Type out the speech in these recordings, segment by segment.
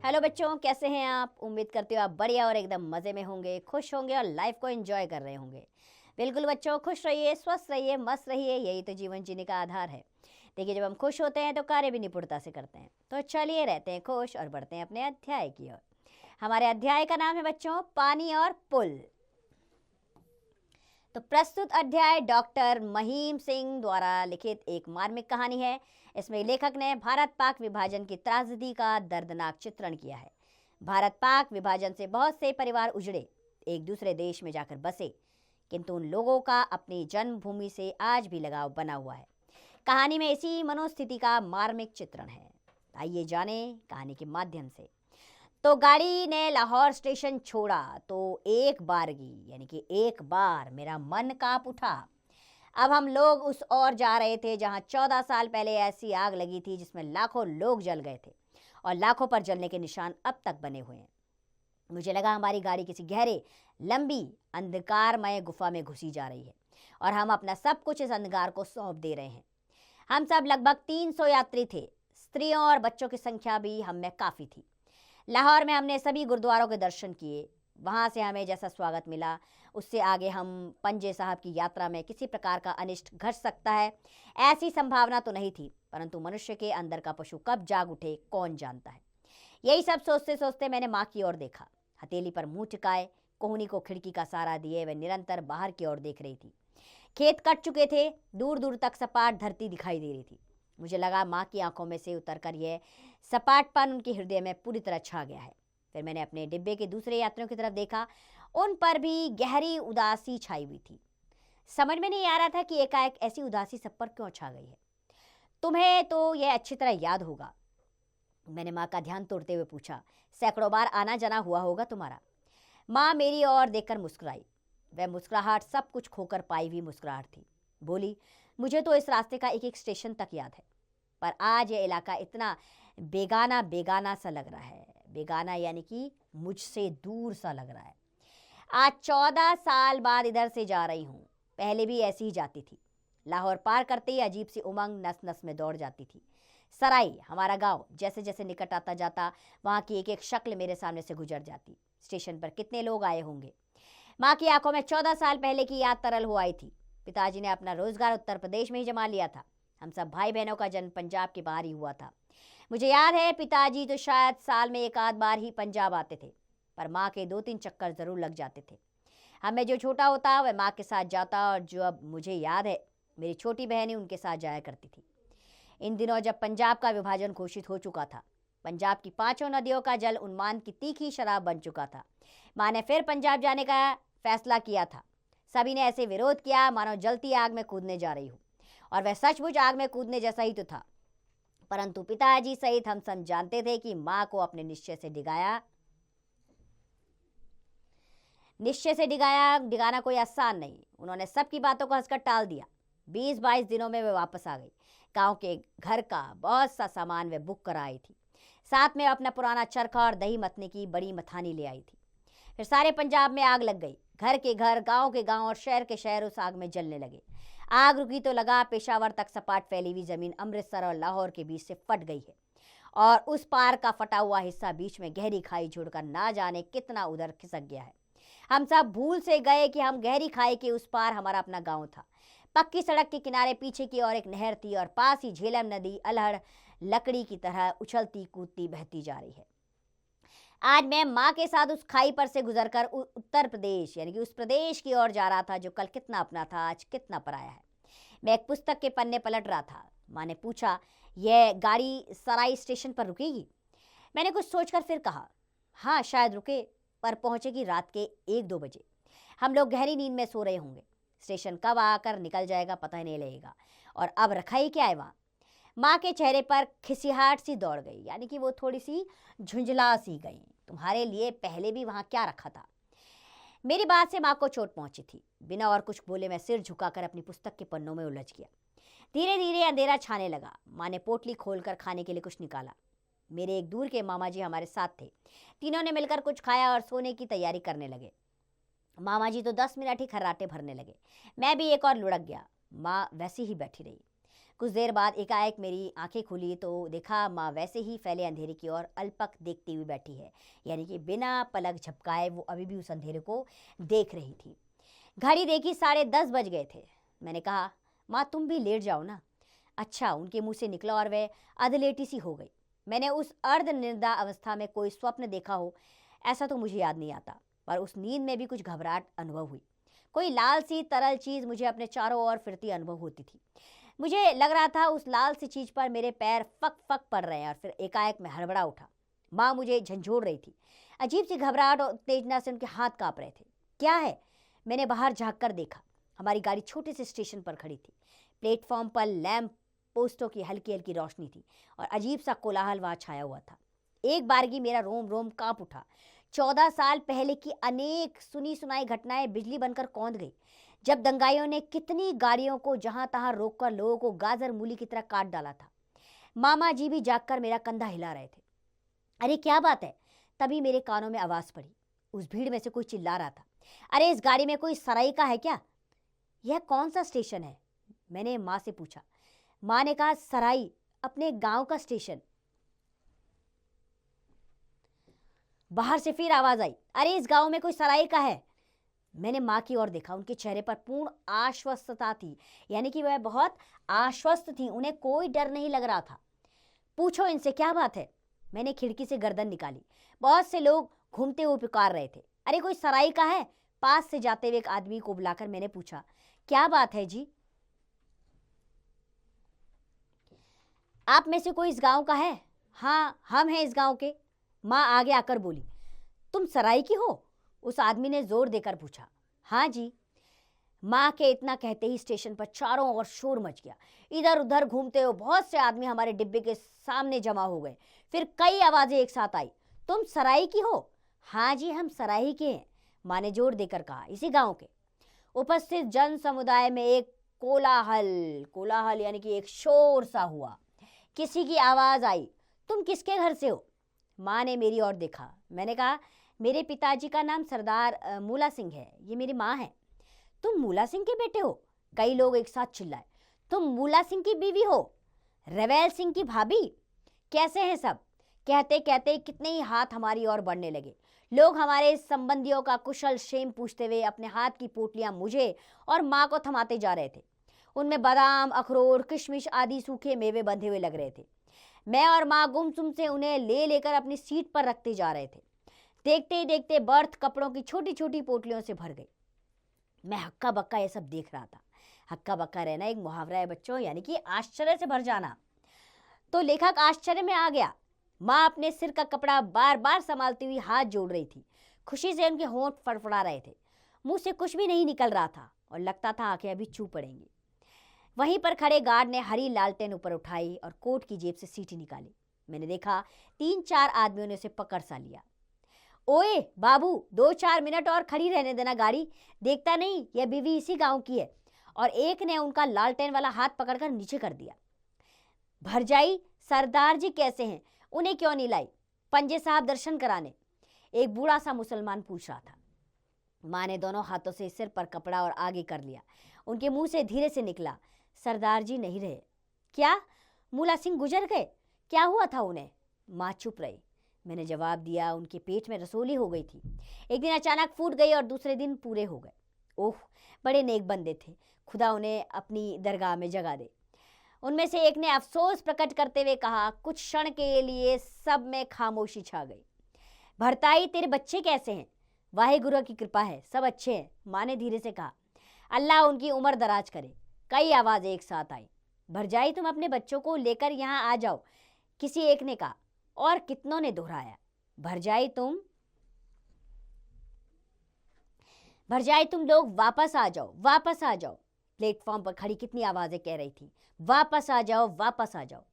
Hello बच्चों, कैसे हैं आप? उम्मीद करती हूँ आप बढ़िया और एकदम मज़े में होंगे, खुश होंगे और लाइफ को एंजॉय कर रहे होंगे। बिल्कुल बच्चों, खुश रहिए, स्वस्थ रहिए, मस्त रहिए, यही तो जीवन जीने का आधार है। देखिए, जब हम खुश होते हैं तो कार्य भी निपुणता से करते हैं। तो चलिए रहते हैं खुश और बढ़ते हैं अपने अध्याय की ओर। हमारे अध्याय का नाम है बच्चों पानी और पुल। तो प्रस्तुत अध्याय डॉक्टर महीम सिंह द्वारा लिखित एक मार्मिक कहानी है। इसमें लेखक ने भारत पाक विभाजन की त्रासदी का दर्दनाक चित्रण किया है। भारत पाक विभाजन से बहुत से परिवार उजड़े, एक दूसरे देश में जाकर बसे, किंतु उन लोगों का अपनी जन्मभूमि से आज भी लगाव बना हुआ है। कहानी में इसी मनोस्थिति का मार्मिक चित्रण है। आइए जाने कहानी के माध्यम से। तो गाड़ी ने लाहौर स्टेशन छोड़ा तो एक बारगी यानी कि एक बार मेरा मन कांप उठा। अब हम लोग उस ओर जा रहे थे जहां 14 साल पहले ऐसी आग लगी थी जिसमें लाखों लोग जल गए थे और लाखों पर जलने के निशान अब तक बने हुए हैं। मुझे लगा हमारी गाड़ी किसी गहरे, लंबी, अंधकारमय गुफा में घुसी जा रही है और हम अपना सब कुछ इस अंधकार को सौंप दे रहे हैं। हम सब लगभग 300 यात्री थे। स्त्रियों और बच्चों की संख्या भी हम में काफ़ी थी। लाहौर में हमने सभी गुरुद्वारों के दर्शन किए। वहाँ से हमें जैसा स्वागत मिला, उससे आगे हम पंजे साहब की यात्रा में किसी प्रकार का अनिष्ट घट सकता है ऐसी संभावना तो नहीं थी, परंतु मनुष्य के अंदर का पशु कब जाग उठे कौन जानता है। यही सब सोचते सोचते मैंने माँ की ओर देखा। हथेली पर मुंह टिकाए, कोहनी को खिड़की का सहारा दिए वह निरंतर बाहर की ओर देख रही थी। खेत कट चुके थे, दूर दूर तक सपाट धरती दिखाई दे रही थी। मुझे लगा माँ की आंखों में से उतरकर यह सपाटपन उनके हृदय में पूरी तरह छा गया है। फिर मैंने अपने डिब्बे के दूसरे यात्रियों की तरफ देखा। उन पर भी गहरी उदासी छाई हुई थी। समझ में नहीं आ रहा था कि एकाएक ऐसी उदासी सब पर क्यों छा गई है। तुम्हें तो यह अच्छी तरह याद होगा, मैंने माँ का ध्यान तोड़ते हुए पूछा। सैकड़ों बार आना जाना हुआ होगा तुम्हारा। माँ मेरी ओर देखकर मुस्कुराई। वह मुस्कुराहट सब कुछ खोकर पाई हुई मुस्कुराहट थी। बोली, मुझे तो इस रास्ते का एक एक स्टेशन तक याद है, पर आज यह इलाका इतना बेगाना बेगाना सा लग रहा है। बेगाना यानी कि मुझसे दूर सा लग रहा है। आज 14 साल बाद इधर से जा रही हूँ। पहले भी ऐसी ही जाती थी। लाहौर पार करते ही अजीब सी उमंग नस नस में दौड़ जाती थी। सराई, हमारा गांव, जैसे जैसे निकट आता जाता वहाँ की एक एक शक्ल मेरे सामने से गुजर जाती। स्टेशन पर कितने लोग आए होंगे। माँ की आंखों में 14 साल पहले की याद तरल हो आई थी। पिताजी ने अपना रोजगार उत्तर प्रदेश में ही जमा लिया था। हम सब भाई बहनों का जन्म पंजाब के बाहर ही हुआ था। मुझे याद है पिताजी तो शायद साल में एक आध बार ही पंजाब आते थे, पर माँ के 2-3 चक्कर जरूर लग जाते थे। हमें जो छोटा होता वह माँ के साथ जाता और जो अब मुझे याद है मेरी छोटी बहनें उनके साथ जाया करती थी। इन दिनों जब पंजाब का विभाजन घोषित हो चुका था, पंजाब की 5 नदियों का जल उन्माद की तीखी शराब बन चुका था। माँ ने फिर पंजाब जाने का फैसला किया था। सभी ने ऐसे विरोध किया मानो जलती आग में कूदने जा रही हूँ, और वह सचमुच आग में कूदने जैसा ही तो था। परंतु पिताजी सहित हम सब जानते थे कि माँ को अपने निश्चय से डिगाना कोई आसान नहीं। उन्होंने सबकी बातों को हंसकर टाल दिया। 20-22 दिनों में वे वापस आ गई। गांव के घर का बहुत सा सामान वे बुक करा आई थी। साथ में अपना पुराना चरखा और दही मथने की बड़ी मथानी ले आई थी। फिर सारे पंजाब में आग लग गई। घर के घर, गांव के गांव और शहर के शहर उस आग में जलने लगे। आग रुकी तो लगा पेशावर तक सपाट फैली हुई जमीन अमृतसर और लाहौर के बीच से फट गई है, और उस पार का फटा हुआ हिस्सा बीच में गहरी खाई छोड़कर ना जाने कितना उधर खिसक गया है। हम सब भूल से गए कि हम गहरी खाई के उस पार हमारा अपना गांव था। पक्की सड़क के किनारे पीछे की ओर एक नहर थी और पास ही झेलम नदी अल्हड़ लकड़ी की तरह उछलती कूदती बहती जा रही है। आज मैं माँ के साथ उस खाई पर से गुजरकर उत्तर प्रदेश यानी कि उस प्रदेश की ओर जा रहा था जो कल कितना अपना था आज कितना पराया है। मैं एक पुस्तक के पन्ने पलट रहा था। माँ ने पूछा, यह गाड़ी सराई स्टेशन पर रुकेगी? मैंने कुछ सोचकर फिर कहा, हाँ शायद रुके, पर पहुंचेगी रात के 1-2 बजे। हम लोग गहरी नींद में सो रहे होंगे। स्टेशन कब आकर निकल जाएगा पता ही नहीं लगेगा। और अब रखा ही क्या है वहाँ। माँ के चेहरे पर खिसियाहट सी दौड़ गई, यानी कि वो थोड़ी सी झुंझला सी गई। तुम्हारे लिए पहले भी वहाँ क्या रखा था? मेरी बात से माँ को चोट पहुंची थी। बिना और कुछ बोले मैं सिर झुकाकर अपनी पुस्तक के पन्नों में उलझ गया। धीरे धीरे अंधेरा छाने लगा। माँ ने पोटली खोलकर खाने के लिए कुछ निकाला। मेरे एक दूर के मामा जी हमारे साथ थे। तीनों ने मिलकर कुछ खाया और सोने की तैयारी करने लगे। मामा जी तो 10 मिनट ही खर्राटे भरने लगे। मैं भी एक और लुढ़क गया। माँ वैसी ही बैठी रही। कुछ देर बाद एकाएक मेरी आंखें खुली तो देखा माँ वैसे ही फैले अंधेरे की ओर अलपक देखती हुई बैठी है, यानी कि बिना पलक झपकाए वो अभी भी उस अंधेरे को देख रही थी। घड़ी देखी 10:30 बज गए थे। मैंने कहा, माँ तुम भी लेट जाओ ना। अच्छा, उनके मुंह से निकला और वह अधलेटी सी हो गई। मैंने उस अर्धनिद्रा अवस्था में कोई स्वप्न देखा हो ऐसा तो मुझे याद नहीं आता, पर उस नींद में भी कुछ घबराहट अनुभव हुई। कोई लाल सी तरल चीज मुझे अपने चारों ओर फिरती अनुभव होती थी। मुझे लग रहा था उस लाल सी चीज पर मेरे पैर फक फक पड़ रहे हैं और फिर एकाएक मैं हड़बड़ा उठा। माँ मुझे झंझोड़ रही थी। अजीब सी घबराहट और उत्तेजना से उनके हाथ कांप रहे थे। क्या है? मैंने बाहर झांक कर देखा। हमारी गाड़ी छोटे से स्टेशन पर खड़ी थी। प्लेटफॉर्म पर लैंप पोस्टों की हल्की हल्की रोशनी थी और अजीब सा कोलाहल वहां छाया हुआ था। एक बारगी मेरा रोम रोम कांप उठा। 14 साल पहले की अनेक सुनी सुनाई घटनाएं बिजली बनकर कौंध गई, जब दंगाइयों ने कितनी गाड़ियों को जहां तहां रोककर लोगों को गाजर मूली की तरह काट डाला था। मामा जी भी जागकर मेरा कंधा हिला रहे थे। अरे क्या बात है? तभी मेरे कानों में आवाज पड़ी। उस भीड़ में से कोई चिल्ला रहा था, अरे इस गाड़ी में कोई सराइका है क्या? यह कौन सा स्टेशन है? मैंने माँ से पूछा। माँ ने कहा, सराई, अपने गांव का स्टेशन। बाहर से फिर आवाज आई, अरे इस गांव में कोई सराइका है। मैंने माँ की ओर देखा। उनके चेहरे पर पूर्ण आश्वस्तता थी, यानी कि वह बहुत आश्वस्त थी, उन्हें कोई डर नहीं लग रहा था। पूछो इनसे क्या बात है। मैंने खिड़की से गर्दन निकाली। बहुत से लोग घूमते हुए पुकार रहे थे, अरे कोई सराइका है। पास से जाते हुए एक आदमी को बुलाकर मैंने पूछा, क्या बात है जी? आप में से कोई इस गांव का है? हाँ, हम हैं इस गांव के। माँ आगे आकर बोली, तुम सराय की हो? उस आदमी ने जोर देकर पूछा। हाँ जी। माँ के इतना कहते ही स्टेशन पर चारों ओर शोर मच गया। इधर उधर घूमते हुए बहुत से आदमी हमारे डिब्बे के सामने जमा हो गए। फिर कई आवाजें एक साथ आई, तुम सराय की हो? हाँ जी, हम सराय के हैं, माँ ने जोर देकर कहा, इसी गांव के। उपस्थित जन समुदाय में एक कोलाहल यानी कि एक शोर सा हुआ। किसी की आवाज आई, तुम किसके घर से हो? माँ ने मेरी ओर देखा। मैंने कहा, मेरे पिताजी का नाम सरदार मूला सिंह है, ये मेरी माँ है। तुम मूला सिंह के बेटे हो? कई लोग एक साथ चिल्लाए। तुम मूला सिंह की बीवी हो? रवेल सिंह की भाभी? कैसे हैं सब? कहते कहते कितने ही हाथ हमारी ओर बढ़ने लगे। लोग हमारे संबंधियों का कुशल क्षेम पूछते हुए अपने हाथ की पोटलियां मुझे और माँ को थमाते जा रहे थे। उनमें बादाम, अखरोट, किशमिश आदि सूखे मेवे बंधे हुए लग रहे थे। मैं और माँ गुमसुम से उन्हें ले लेकर अपनी सीट पर रखते जा रहे थे। देखते ही देखते बर्थ कपड़ों की छोटी छोटी पोटलियों से भर गई। मैं हक्का बक्का ये सब देख रहा था। हक्का बक्का रहना एक मुहावरा है बच्चों, यानी कि आश्चर्य से भर जाना। तो लेखक आश्चर्य में आ गया। माँ अपने सिर का कपड़ा बार बार संभालती हुई हाथ जोड़ रही थी। खुशी से उनके होंठ फड़फड़ा रहे थे। मुंह से कुछ भी नहीं निकल रहा था और लगता था आंखें अभी चू पड़ेंगी। वहीं पर खड़े गार्ड ने हरी लालटेन ऊपर उठाई और कोट की जेब से सीटी निकाली। मैंने देखा 3-4 आदमियों ने उसे पकड़ सा लिया। ओए बाबू, 2-4 मिनट और खड़ी रहने देना गाड़ी, देखता नहीं यह बीवी इसी गांव की है। और एक ने उनका लालटेन वाला हाथ पकड़कर नीचे कर दिया। भरजाई, सरदार जी कैसे हैं? उन्हें क्यों नहीं लाई? पंजे साहब दर्शन कराने, एक बूढ़ा सा मुसलमान पूछ रहा था। माँ ने दोनों हाथों से सिर पर कपड़ा और आगे कर लिया। उनके मुंह से धीरे से निकला, सरदार जी नहीं रहे। क्या? मूला सिंह गुजर गए? क्या हुआ था उन्हें? माँ चुप रही। मैंने जवाब दिया, उनके पेट में रसोली हो गई थी। एक दिन अचानक फूट गई और दूसरे दिन पूरे हो गए। ओह, बड़े नेक बंदे थे, खुदा उन्हें अपनी दरगाह में जगा दे। उनमें से एक ने अफसोस प्रकट करते हुए कहा। कुछ क्षण के लिए सब में खामोशी छा गई। भरताई, तेरे बच्चे कैसे हैं? वाहेगुरु की कृपा है, सब अच्छे हैं, माँ ने धीरे से कहा। अल्लाह उनकी उम्र दराज करे। कई आवाजें एक साथ आई। भरजाई, तुम अपने बच्चों को लेकर यहाँ आ जाओ, किसी एक ने कहा और कितनों ने दोहराया। भरजाई तुम लोग वापस आ जाओ, वापस आ जाओ। प्लेटफॉर्म पर खड़ी कितनी आवाजें कह रही थी, वापस आ जाओ, वापस आ जाओ।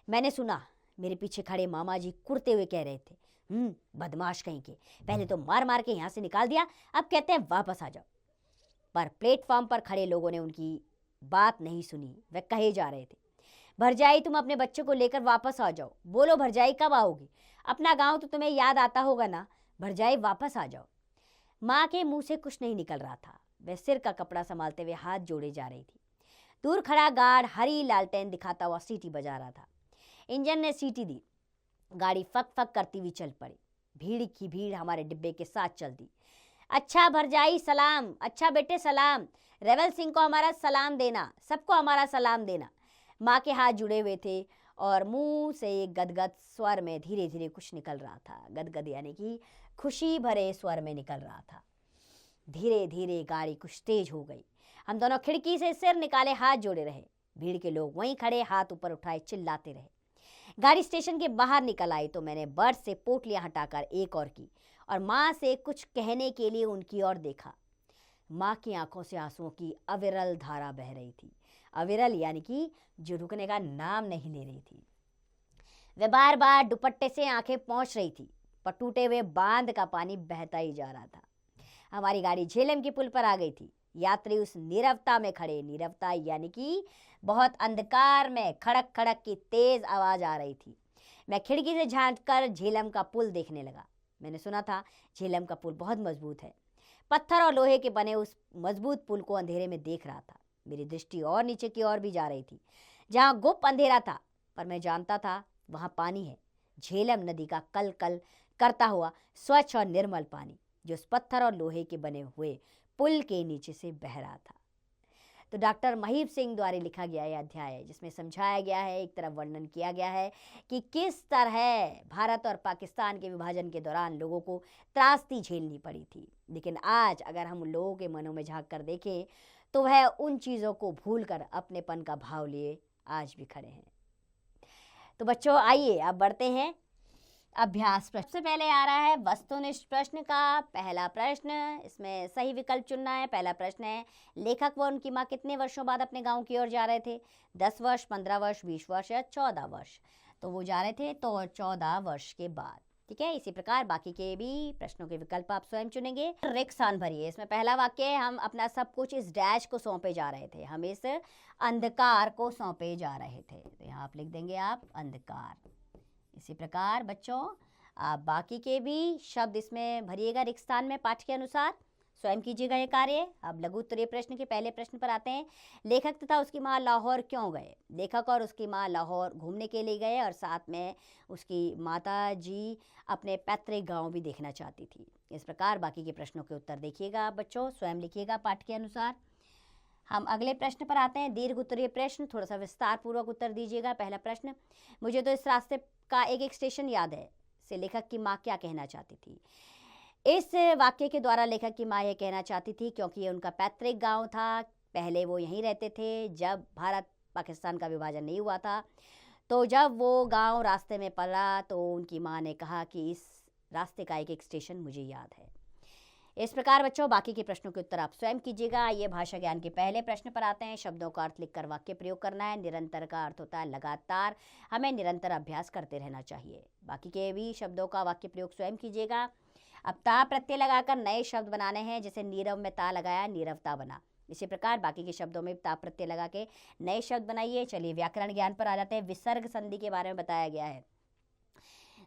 मैंने सुना मेरे पीछे खड़े मामा जी कुड़ते हुए कह रहे थे, बदमाश कहीं के, पहले तो मार मार के यहाँ से निकाल दिया, अब कहते हैं वापस आ जाओ। पर प्लेटफॉर्म पर खड़े लोगों ने उनकी बात नहीं सुनी। वे कहे जा रहे थे, भरजाई तुम अपने बच्चों को लेकर वापस आ जाओ। बोलो भरजाई, कब आओगी? अपना गांव तो तुम्हें याद आता होगा ना, भरजाई वापस आ जाओ। माँ के मुंह से कुछ नहीं निकल रहा था। वह सिर का कपड़ा संभालते हुए हाथ जोड़े जा रही थी। दूर खड़ा गार्ड हरी लालटेन दिखाता हुआ सीटी बजा रहा था। इंजन ने सीटी दी, गाड़ी फक फक करती हुई चल पड़ी। भीड़ की भीड़ हमारे डिब्बे के साथ चल दी। अच्छा भरजाई सलाम, अच्छा बेटे सलाम, रेवल सिंह को हमारा सलाम देना, सबको हमारा सलाम देना। माँ के हाथ जुड़े हुए थे और मुंह से गदगद स्वर में धीरे धीरे कुछ निकल रहा था। गदगद यानी कि खुशी भरे स्वर में निकल रहा था। धीरे धीरे गाड़ी कुछ तेज हो गई। हम दोनों खिड़की से सिर निकाले हाथ जोड़े रहे। भीड़ के लोग वहीं खड़े हाथ ऊपर उठाए चिल्लाते रहे। गाड़ी स्टेशन के बाहर निकल आई तो मैंने बर्थ से पोटलियां हटाकर एक और की और माँ से कुछ कहने के लिए उनकी ओर देखा। माँ की आंखों से आंसुओं की अविरल धारा बह रही थी। अविरल यानी कि जो रुकने का नाम नहीं ले रही थी। वे बार बार दुपट्टे से आंखें पोंछ रही थी, पर टूटे हुए बांध का पानी बहता ही जा रहा था। हमारी गाड़ी झेलम के पुल पर आ गई थी। यात्री उस नीरवता में खड़े, नीरवता यानी कि बहुत अंधकार में खड़क खड़क की तेज आवाज आ रही थी। मैं खिड़की से झांककर झेलम का पुल देखने लगा। मैंने सुना था झेलम का पुल बहुत मजबूत है। पत्थर और लोहे के बने उस मजबूत पुल को अंधेरे में देख रहा था। मेरी दृष्टि और नीचे की ओर भी जा रही थी, जहां गुप्त अंधेरा था, पर मैं जानता था वहां पानी है। झेलम नदी का कल कल करता हुआ स्वच्छ और निर्मल पानी, जो उस पत्थर और लोहे के बने हुए पुल के नीचे से बह रहा था। तो डॉक्टर महीप सिंह द्वारा लिखा गया यह अध्याय है, जिसमें समझाया गया है, एक तरफ वर्णन किया गया है कि किस तरह भारत और पाकिस्तान के विभाजन के दौरान लोगों को त्रासदी झेलनी पड़ी थी। लेकिन आज अगर हम उन लोगों के मनों में झांक कर देखें तो वह उन चीज़ों को भूलकर अपनेपन का भाव लिए आज भी खड़े हैं। तो बच्चों आइए अब बढ़ते हैं अभ्यास प्रश्न। सबसे पहले आ रहा है वस्तुनिष्ठ प्रश्न का पहला प्रश्न। इसमें सही विकल्प चुनना है। पहला प्रश्न है, लेखक व उनकी माँ कितने वर्षों बाद अपने गांव की ओर जा रहे थे? 10 वर्ष, 15 वर्ष, 20 वर्ष या 14 वर्ष? तो वो जा रहे थे तो 14 वर्ष के बाद। ठीक है, इसी प्रकार बाकी के भी प्रश्नों के विकल्प आप स्वयं चुनेंगे। रिक्त स्थान भरिए। इसमें पहला वाक्य है, हम अपना सब कुछ इस डैश को सौंपे जा रहे थे। हम इस अंधकार को सौंपे जा रहे थे। तो यहाँ आप लिख देंगे आप अंधकार। इसी प्रकार बच्चों आप बाकी के भी शब्द इसमें भरिएगा रिक्त स्थान में पाठ के अनुसार। स्वयं कीजिएगा ये कार्य। अब लघु उत्तरीय प्रश्न के पहले प्रश्न पर आते हैं। लेखक तथा उसकी माँ लाहौर क्यों गए? लेखक और उसकी माँ लाहौर घूमने के लिए गए और साथ में उसकी माता जी अपने पैतृक गांव भी देखना चाहती थी। इस प्रकार बाकी के प्रश्नों के उत्तर देखिएगा आप बच्चों, स्वयं लिखिएगा पाठ के अनुसार। हम अगले प्रश्न पर आते हैं, दीर्घ उत्तरीय प्रश्न। थोड़ा सा विस्तार पूर्वक उत्तर दीजिएगा। पहला प्रश्न, मुझे तो इस रास्ते का एक स्टेशन याद है से लेखक की माँ क्या कहना चाहती थी? इस वाक्य के द्वारा लेखक की माँ यह कहना चाहती थी क्योंकि ये उनका पैतृक गांव था, पहले वो यहीं रहते थे जब भारत पाकिस्तान का विभाजन नहीं हुआ था। तो जब वो गांव रास्ते में पड़ा तो उनकी माँ ने कहा कि इस रास्ते का एक स्टेशन मुझे याद है। इस प्रकार बच्चों बाकी के प्रश्नों के उत्तर आप स्वयं कीजिएगा। ये भाषा ज्ञान के पहले प्रश्न पर आते हैं। शब्दों का अर्थ लिखकर वाक्य प्रयोग करना है। निरंतर का अर्थ होता है लगातार, हमें निरंतर अभ्यास करते रहना चाहिए। बाकी के भी शब्दों का वाक्य प्रयोग स्वयं कीजिएगा। अब ता प्रत्यय लगाकर नए शब्द बनाने हैं। जैसे नीरव में ता लगाया, नीरवता बना। इसी प्रकार बाकी के शब्दों में ता प्रत्यय लगा के नए शब्द बनाइए। चलिए व्याकरण ज्ञान पर आ जाते हैं। विसर्ग संधि के बारे में बताया गया है।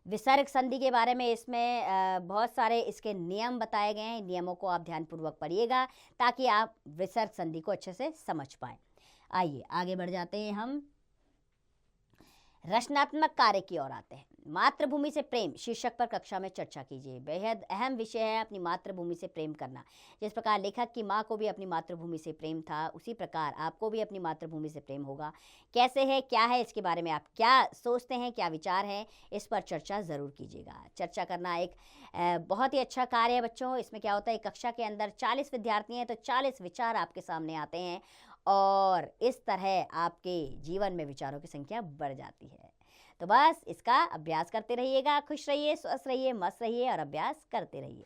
विसर्ग संधि के बारे में इसमें बहुत सारे इसके नियम बताए गए हैं। नियमों को आप ध्यानपूर्वक पढ़िएगा ताकि आप विसर्ग संधि को अच्छे से समझ पाएं। आइए आगे बढ़ जाते हैं। हम रचनात्मक कार्य की ओर आते हैं। मातृभूमि से प्रेम शीर्षक पर कक्षा में चर्चा कीजिए। बेहद अहम विषय है अपनी मातृभूमि से प्रेम करना। जिस प्रकार लेखक की माँ को भी अपनी मातृभूमि से प्रेम था, उसी प्रकार आपको भी अपनी मातृभूमि से प्रेम होगा। कैसे है, क्या है, इसके बारे में आप क्या सोचते हैं, क्या विचार हैं, इस पर चर्चा ज़रूर कीजिएगा। चर्चा करना एक बहुत ही अच्छा कार्य है बच्चों। इसमें क्या होता है, कक्षा के अंदर 40 विद्यार्थी हैं तो 40 विचार आपके सामने आते हैं और इस तरह आपके जीवन में विचारों की संख्या बढ़ जाती है। तो बस इसका अभ्यास करते रहिएगा। खुश रहिए, स्वस्थ रहिए, मस्त रहिए और अभ्यास करते रहिए।